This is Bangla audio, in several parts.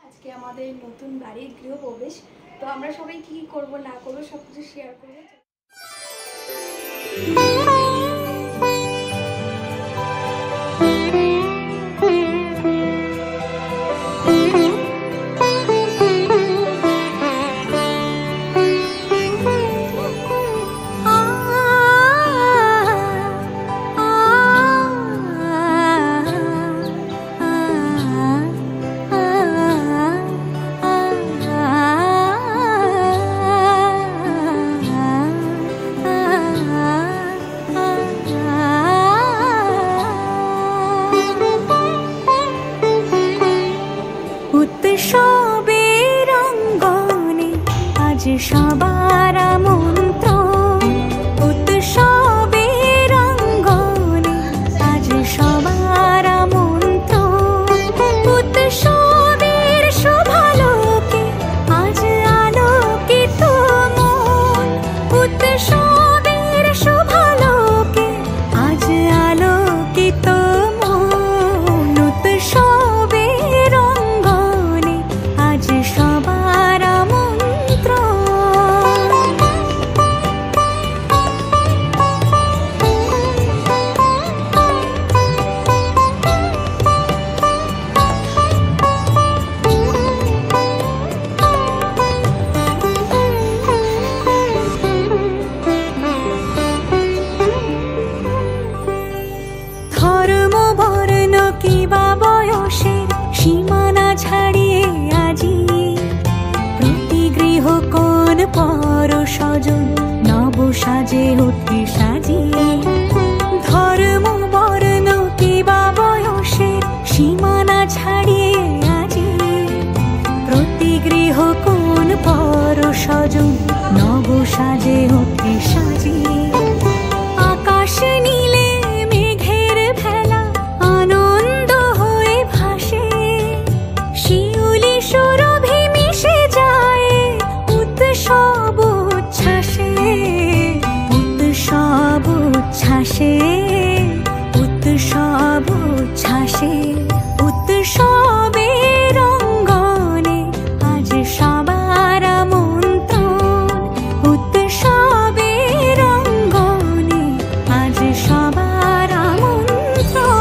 আজকে আমাদের নতুন বাড়ির গৃহপ্রবেশ, তো আমরা সবাই কি করব না করব সবকিছু শেয়ার করব। উৎসবের অঙ্গনে আজ সবার আমন্ত্রণ, উৎসবের অঙ্গনে আজ সবার আমন্ত্রণ, উৎসবের শোভালোকে আজ আলোকিত মন, উৎসবের শোভালোকে আজ আলোকিত মন, উৎসবের অঙ্গনে আজ সবার আমন্ত্রণ। ধর্ম বর্ণ কিবা বয়সের সীমানা ছাড়িয়ে আজি প্রতি গৃহ কোন পর স্বজন নব সাজে ওঠে সাজিয়ে। ধর্ম বর্ণ কিবা বয়সের সীমানা ছাড়িয়ে আজি প্রতি গৃহ কোন পর স্বজন নব সাজে ওঠে সাজিয়ে। আকাশ নীলে মেঘের ভেলা আনন্দ হয়ে ভাসে, শিউলি সুরভি মিশে যায় উৎসব উচ্ছ্বাসে, উৎসব উচ্ছ্বাসে, উৎসব উচ্ছ্বাসে, উৎসবের অঙ্গনে আজ সবার আমন্ত্রণ, উৎসবের অঙ্গনে আজ সবার আমন্ত্রণ।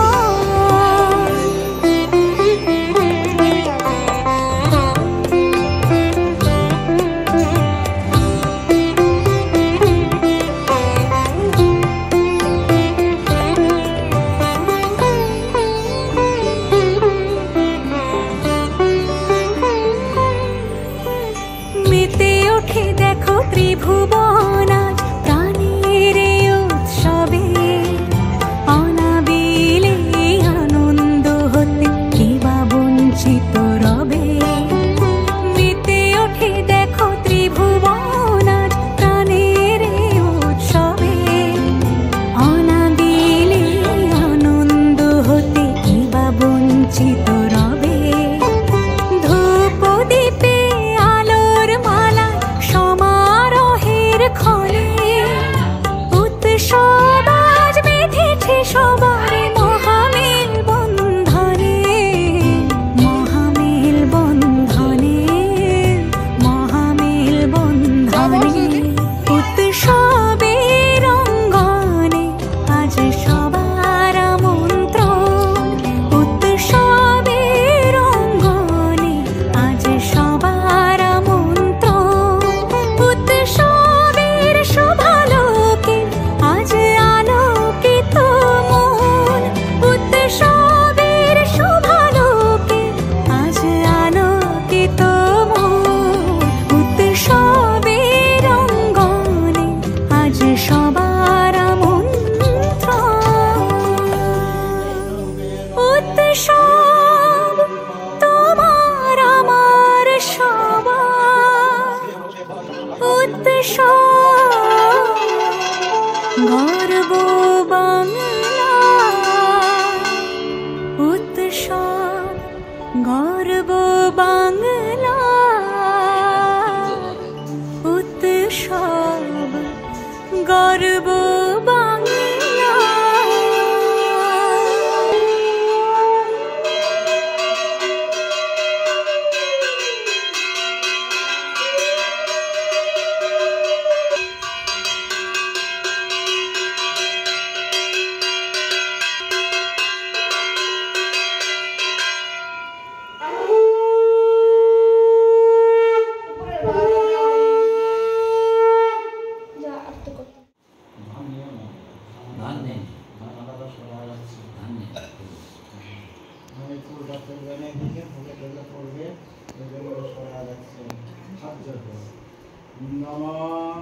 नमः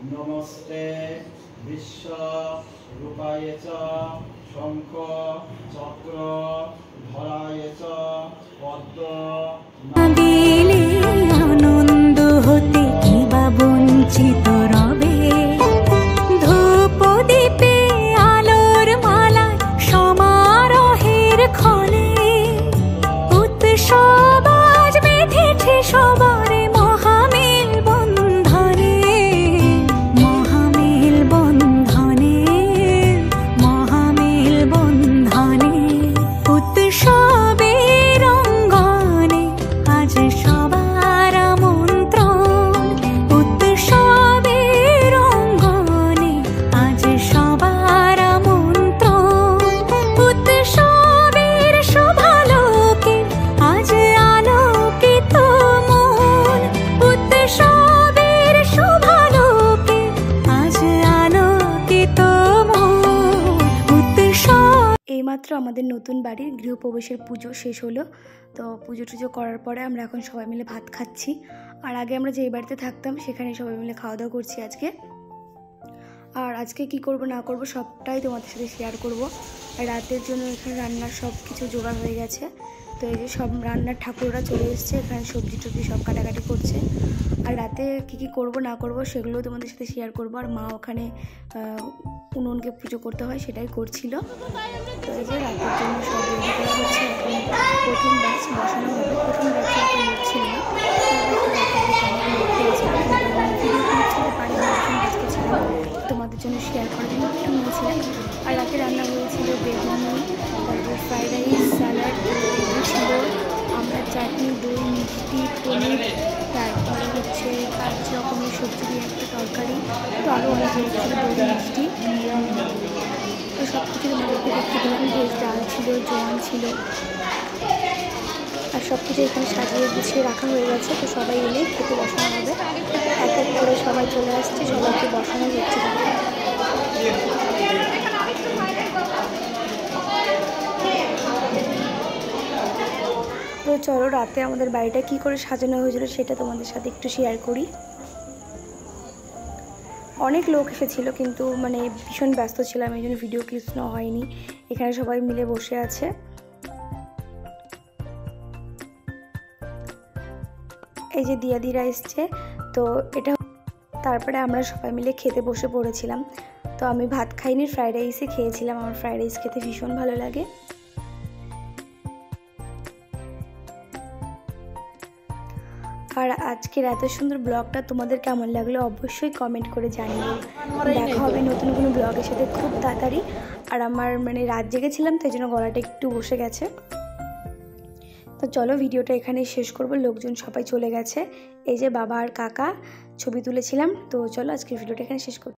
नमस्ते विश्वरूपाय च शंख चक्र धराय च पद्म দিলে আনন্দ হতে কিবা বঞ্চিত রবে ধূপ দীপে আলোর মালা সমারোহের ক্ষণে উৎসব আজ বেঁধেছে সবারে মহামেল বন্ধনে মহামেল বন্ধনে মহামেল বন্ধনে উৎসবের অঙ্গনে আজ সবার আমন্ত্রণ উৎসবের অঙ্গনে আজ সবার আমন্ত্রণ উৎসবের শোভালোকে আজ আলোকিত মন উৎসবের শোভালোকে আজ আলোকিত মন উৎসব এইমাত্র আমাদের নতুন বাড়ির গৃহপ্রবেশের পুজো শেষ হলো। তো পুজো টুজো করার পরে আমরা এখন সবাই মিলে ভাত খাচ্ছি। আর আগে আমরা যেই বাড়িতে থাকতাম সেখানে সবাই মিলে খাওয়া দাওয়া করছি আজকে। আর আজকে কি করব না করব সবটাই তোমাদের সাথে শেয়ার করব। আর রাতের জন্য এখানে রান্নার সব কিছু জোগাড় হয়ে গেছে। তো এই যে সব রান্নার ঠাকুররা চলে এসছে, এখানে সবজি টবজি সব কাটাকাটি করছে। আর রাতে কি করব না করব সেগুলো তোমাদের সাথে শেয়ার করব। আর মা ওখানে উনুনকে পুজো করতে হয় সেটাই করছিল। তো এই যে রাতের জন্য সব রেডি করা হচ্ছে। এখন প্রথম ব্যাচ বসানো হবে। প্রথম ব্যাচে এখন ছিল না, তোমাদের জন্য শেয়ার করার জন্য একটু নিয়েছিলাম। আর রাতে রান্না হয়েছিল বেগুনি, তারপর ফ্রাইড রাইস, স্যালাড ছিল, আমরা চাটনি, দই, মিষ্টি, পনির, তারপরে হচ্ছে 5 রকমের সবজি দিয়ে একটা তরকারি, তো আরও অনেক ছিল, দই, মিষ্টি। তো সব কিছু আমাদেরকে দেখতে দিলাম। ভেজ ডাল ছিল, জোয়ান ছিল, আর সব কিছু এখানে সাজিয়ে গুছিয়ে রাখা হয়ে গেছে। তো সবাই এলে খেতে বসানো হবে। এক এক করে সবাই চলে আসছে, সবাইকে বসানো হচ্ছে। তো চলো রাতে আমাদের বাড়িটা কি করে সাজানো হয়েছিল সেটা তোমাদের সাথে একটু শেয়ার করি। অনেক লোক এসেছিল কিন্তু মানে ভীষণ ব্যস্ত ছিলাম, এই জন্য ভিডিও ক্লিপস নেওয়া হয়নি। এখানে সবাই মিলে বসে আছে। এই যে দিয়াদিরা এসছে, তো এটা তারপরে আমরা সবাই মিলে খেতে বসে পড়েছিলাম। তো আমি ভাত খাইনি, ফ্রাইড রাইসই খেয়েছিলাম। আমার ফ্রাইড রাইস খেতে ভীষণ ভালো লাগে। আর আজকের এত সুন্দর ব্লগটা তোমাদের কেমন লাগলো অবশ্যই কমেন্ট করে জানিও। দেখা হবে নতুন কোনো ব্লগের সাথে খুব তাড়াতাড়ি। আর আমার মানে রাত জেগেছিলাম তো এই জন্য গলাটা একটু বসে গেছে। তো চলো ভিডিওটা এখানেই শেষ করব, লোকজন সবাই চলে গেছে। এই যে বাবা আর কাকা ছবি তুলেছিলাম। তো চলো আজকের ভিডিওটা এখানে শেষ করব।